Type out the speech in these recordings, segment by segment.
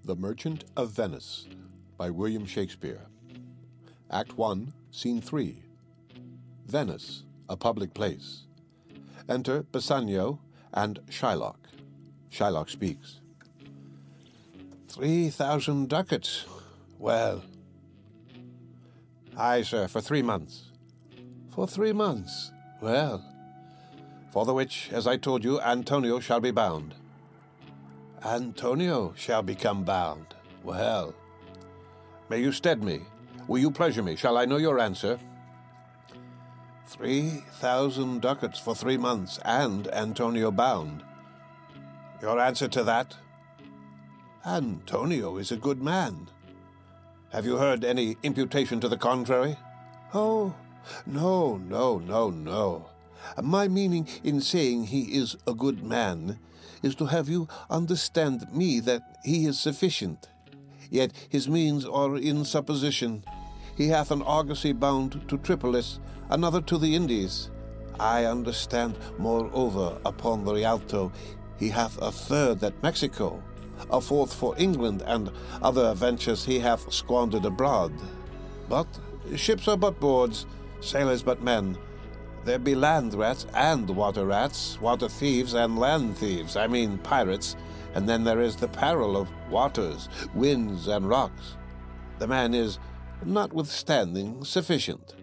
The Merchant of Venice by William Shakespeare. Act 1, Scene 3. Venice, a public place. Enter Bassanio and Shylock. Shylock speaks. 3,000 ducats. Well. Aye, sir, for 3 months. For 3 months. Well. For the which, as I told you, Antonio shall be bound. Antonio shall become bound. Well. May you stead me? Will you pleasure me? Shall I know your answer? 3,000 ducats for 3 months, and Antonio bound. Your answer to that? Antonio is a good man. Have you heard any imputation to the contrary? Oh, no. My meaning in saying he is a good man is to have you understand me that he is sufficient. Yet his means are in supposition. He hath an argosy bound to Tripolis, another to the Indies. I understand, moreover, upon the Rialto, he hath a third at Mexico, a fourth for England, and other ventures he hath squandered abroad. But ships are but boards, sailors but men. There be land rats and water thieves and land thieves, I mean pirates, and then there is the peril of waters, winds, and rocks. The man is, notwithstanding, sufficient.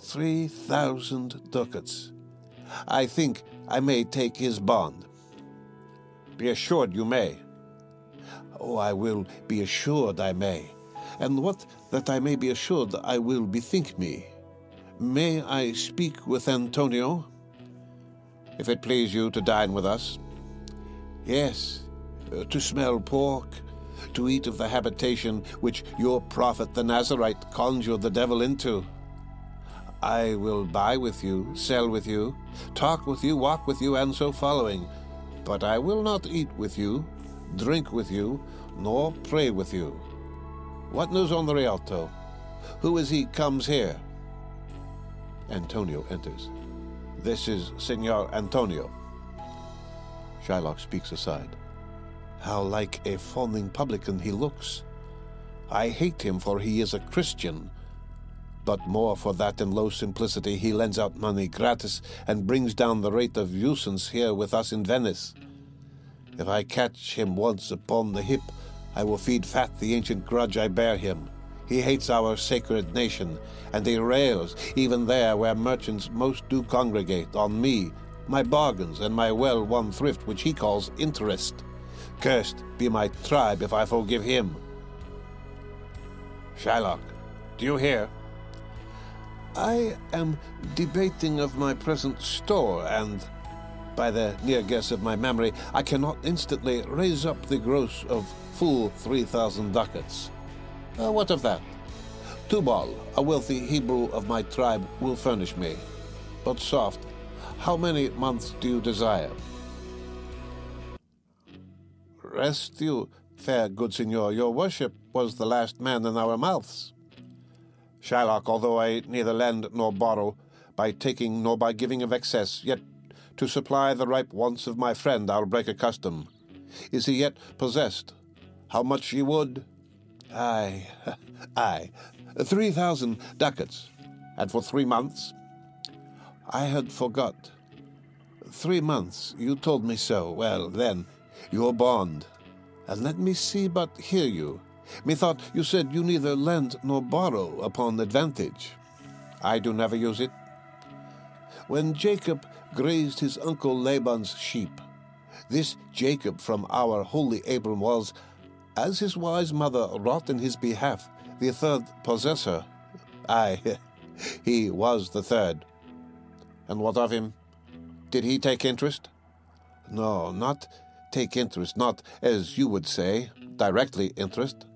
3,000 ducats. I think I may take his bond. Be assured you may. Oh, I will be assured I may. And what that I may be assured I will bethink me. May I speak with Antonio? If it please you to dine with us. Yes, to smell pork, to eat of the habitation which your prophet the Nazarite conjured the devil into. I will buy with you, sell with you, talk with you, walk with you, and so following. But I will not eat with you, drink with you, nor pray with you. What news on the Rialto? Who is he comes here? Antonio enters. This is Signor Antonio. Shylock speaks aside. How like a fawning publican he looks. I hate him, for he is a Christian, but more for that in low simplicity he lends out money gratis and brings down the rate of usance here with us in Venice. If I catch him once upon the hip, I will feed fat the ancient grudge I bear him. He hates our sacred nation, and he rails, even there where merchants most do congregate, on me, my bargains, and my well-won thrift, which he calls interest. Cursed be my tribe if I forgive him. Shylock, do you hear? I am debating of my present store, and, by the near guess of my memory, I cannot instantly raise up the gross of full 3,000 ducats. What of that? Tubal, a wealthy Hebrew of my tribe, will furnish me. But soft, how many months do you desire? Rest you, fair good signor, your worship was the last man in our mouths. Shylock, although I neither lend nor borrow, by taking nor by giving of excess, yet to supply the ripe wants of my friend I'll break a custom. Is he yet possessed? How much he would? Aye, 3,000 ducats. And for 3 months? I had forgot. 3 months, you told me so. Well, then, your bond. And let me see but hear you. Methought you said you neither lend nor borrow upon advantage. I do never use it. When Jacob grazed his uncle Laban's sheep, this Jacob from our holy Abram was, as his wise mother wrought in his behalf, the third possessor. Aye, he was the third. And what of him? Did he take interest? No, not take interest, not, as you would say, directly interest.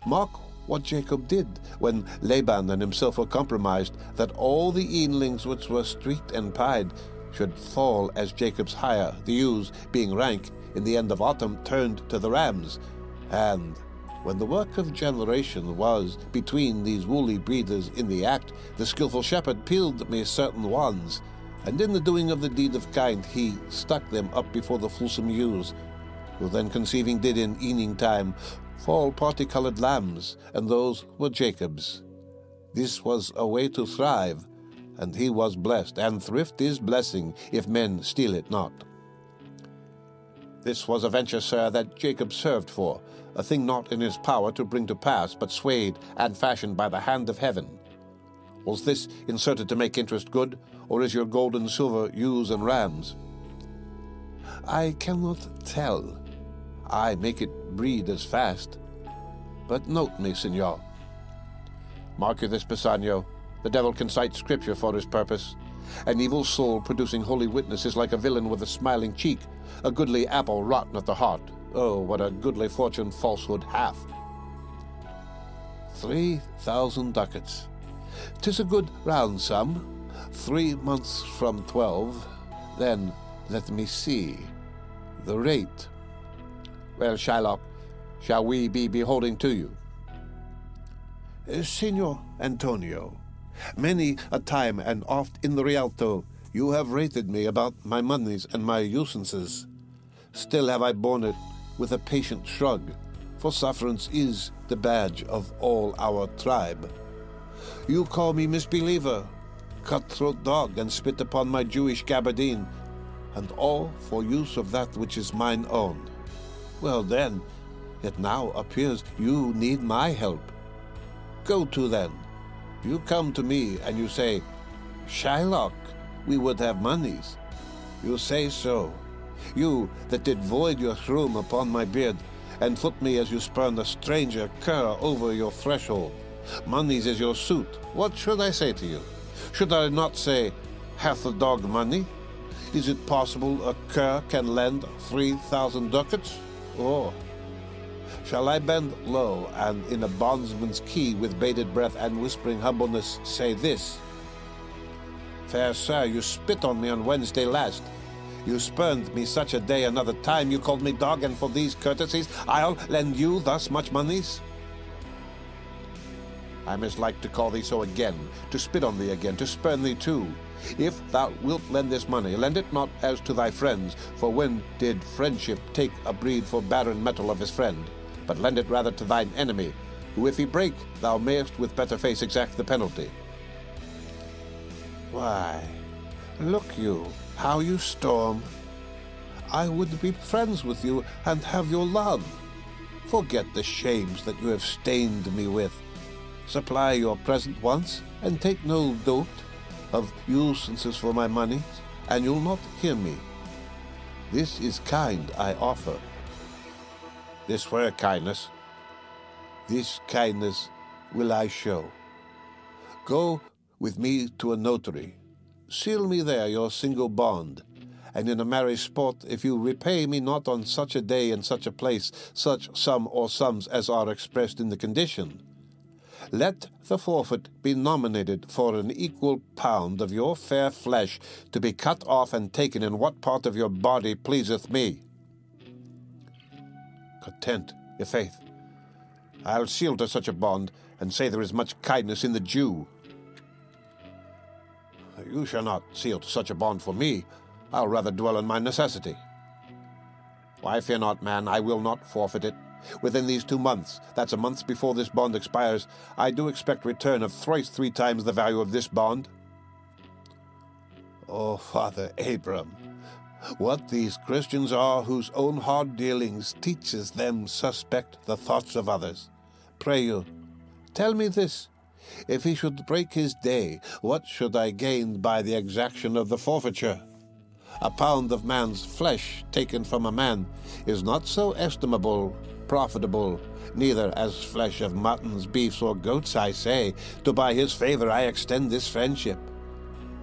Mark what Jacob did when Laban and himself were compromised, that all the eanlings which were streaked and pied should fall as Jacob's hire, the ewes, being rank, in the end of autumn turned to the rams. And when the work of generation was between these woolly breeders in the act, the skilful shepherd peeled me certain wands, and in the doing of the deed of kind he stuck them up before the fulsome ewes. who then conceiving did in evening time fall party-coloured lambs, and those were Jacob's. This was a way to thrive, and he was blessed, and thrift is blessing, if men steal it not. This was a venture, sir, that Jacob served for, a thing not in his power to bring to pass, but swayed and fashioned by the hand of heaven. Was this inserted to make interest good, or is your gold and silver ewes and rams? I cannot tell. I make it breed as fast. But note me, Signor. Mark you this, Bassanio. The devil can cite scripture for his purpose. An evil soul producing holy witness is like a villain with a smiling cheek, a goodly apple rotten at the heart. Oh, what a goodly fortune falsehood hath. 3,000 ducats. 'Tis a good round sum. 3 months from 12. Then let me see. The rate. Well, Shylock, shall we be beholding to you? Signor Antonio, many a time and oft in the Rialto you have rated me about my monies and my usances. Still have I borne it with a patient shrug, for sufferance is the badge of all our tribe. You call me misbeliever, cutthroat dog, and spit upon my Jewish gabardine, and all for use of that which is mine own. Well then, it now appears you need my help. Go to then. You come to me and you say, Shylock, we would have monies. You say so. You that did void your shroom upon my beard, and foot me as you spurn a stranger cur over your threshold. Monies is your suit. What should I say to you? Should I not say, hath the dog money? Is it possible a cur can lend 3,000 ducats? Or shall I bend low and in a bondsman's key with bated breath and whispering humbleness say this? Fair sir, you spit on me on Wednesday last. You spurned me such a day another time. You called me dog, and for these courtesies I'll lend you thus much monies? I mislike to call thee so again, to spit on thee again, to spurn thee too. If thou wilt lend this money, lend it not as to thy friends, for when did friendship take a breed for barren metal of his friend? But lend it rather to thine enemy, who if he break, thou mayest with better face exact the penalty. Why, look you, how you storm. I would be friends with you and have your love. Forget the shames that you have stained me with. Supply your present wants, and take no dote of usances for my money, and you'll not hear me. This is kind I offer. This were kindness. This kindness will I show. Go with me to a notary. Seal me there your single bond, and in a merry sport, if you repay me not on such a day and such a place, such sum or sums as are expressed in the condition, let the forfeit be nominated for an equal pound of your fair flesh, to be cut off and taken in what part of your body pleaseth me. Content, i' faith. I'll seal to such a bond, and say there is much kindness in the Jew. You shall not seal to such a bond for me. I'll rather dwell on my necessity. Why, fear not, man, I will not forfeit it. Within these 2 months, that's a month before this bond expires, I do expect return of thrice 3 times the value of this bond. Oh, Father Abram, what these Christians are whose own hard dealings teaches them suspect the thoughts of others. Pray you, tell me this. If he should break his day, what should I gain by the exaction of the forfeiture? A pound of man's flesh taken from a man is not so estimable, profitable, neither as flesh of muttons, beefs, or goats, I say. To by his favor I extend this friendship.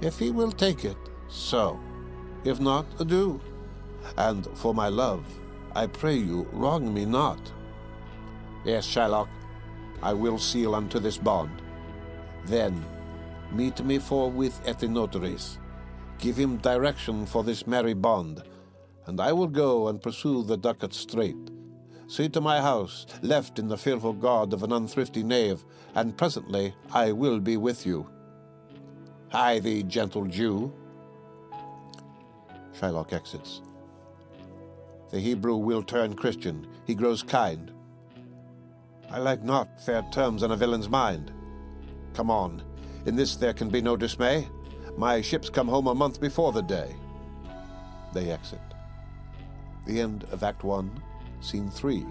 If he will take it, so. If not, adieu. And for my love, I pray you, wrong me not. Yes, Shylock, I will seal unto this bond. Then meet me forthwith at the notary's. Give him direction for this merry bond, and I will go and pursue the ducat straight. See to my house, left in the fearful guard of an unthrifty knave, and presently I will be with you. Hie thee, gentle Jew. Shylock exits. The Hebrew will turn Christian. He grows kind. I like not fair terms on a villain's mind. Come on. In this there can be no dismay. My ships come home a month before the day. They exit. The end of Act 1, Scene 3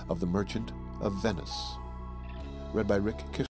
of The Merchant of Venice. Read by Rick Kiss.